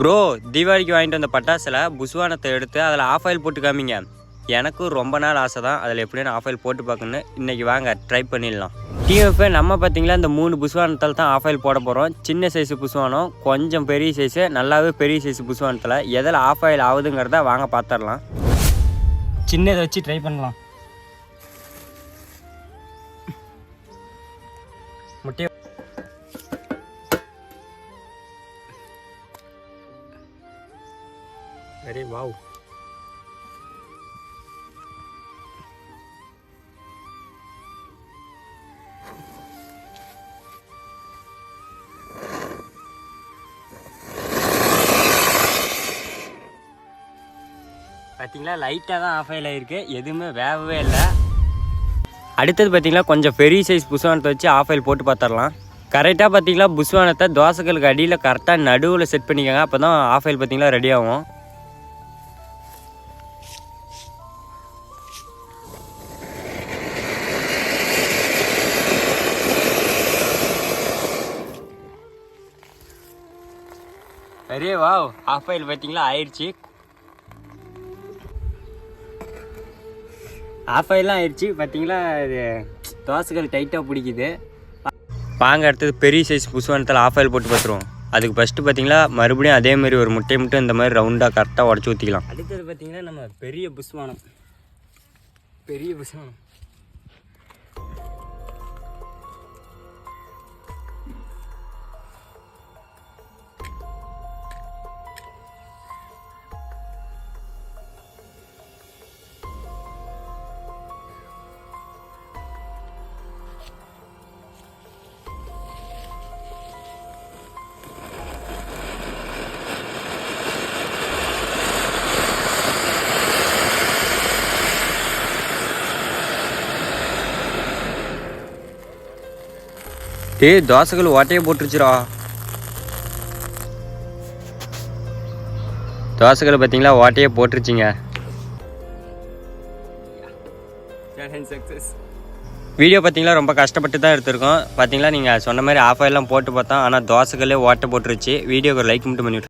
Bro, தீபாவளிக்கு வாங்கிட்டு வந்த பட்டாசில் புஸ்வானத்தை எடுத்து அதில் ஆஃப் ஆயில் போட்டு காமிங்க. எனக்கும் ரொம்ப நாள் ஆசை தான் அதில் எப்படின்னு ஆஃப் ஆயில் போட்டு பார்க்கணுன்னு. இன்றைக்கி வாங்க ட்ரை பண்ணிடலாம். டிஎஃப்ஐ நம்ம பார்த்திங்களா இந்த 3 புஸ்வானத்தில் தான் ஆஃப் ஆயில் போட போகிறோம். சின்ன சைஸு புஸ்வானம், கொஞ்சம் பெரிய சைஸு, நல்லாவே பெரிய சைஸு புஸ்வானத்தில் எதில் ஆஃப் ஆயில் ஆகுதுங்கிறத வாங்க பார்த்துடலாம். சின்னதை வச்சு ட்ரை பண்ணலாம். முட்டையை அரே வாவ், பார்த்தீங்களா லைட்டாக தான் ஆஃப் ஆயில் ஆகிருக்கு, எதுவுமே வேகவே இல்லை. அடுத்தது பார்த்தீங்களா கொஞ்சம் பெரிய சைஸ் புஸ்வானத்தை வச்சு ஆஃப் ஆயில் போட்டு பார்த்துடலாம். கரெக்டாக பார்த்தீங்களா புஸ்வானத்தை தோசைகளுக்கு அடியில் கரெக்டாக நடுவில் செட் பண்ணிக்கோங்க. அப்போ தான் ஆஃப் ஆயில் பார்த்தீங்களா ரெடி ஆகும். அரே வாவ், ஆஃப் ஆயில் பார்த்தீங்களா ஆயிடுச்சு. ஆஃப் ஆயிலாம் ஆயிடுச்சு பார்த்தீங்களா. இது தோசைகள் டைட்டாக பிடிக்குது. வாங்க அடுத்தது பெரிய சைஸ் புஸ்வானத்தில் ஆஃப் ஆயில் போட்டு பார்த்துருவோம். அதுக்கு ஃபஸ்ட்டு பார்த்தீங்களா மறுபடியும் அதேமாதிரி ஒரு முட்டை மட்டும் இந்த மாதிரி ரவுண்டாக கரெக்டாக உடச்சி ஊற்றிக்கலாம். அடுத்தது பார்த்தீங்கன்னா நம்ம பெரிய புஸ்வானம். தோசைகள் ஓட்டையை போட்டுருச்சுரா. தோசைகளை பார்த்தீங்களா ஓட்டையை போட்டுருச்சிங்க. வீடியோ பார்த்தீங்களா ரொம்ப கஷ்டப்பட்டு தான் எடுத்திருக்கோம். பார்த்தீங்களா நீங்கள் சொன்ன மாதிரி ஆஃப் ஆயிலாம் போட்டு பார்த்தோம், ஆனால் தோசைகளே ஓட்டை போட்டுருச்சு. வீடியோக்கு ஒரு லைக் மட்டும் பண்ணிவிட்டு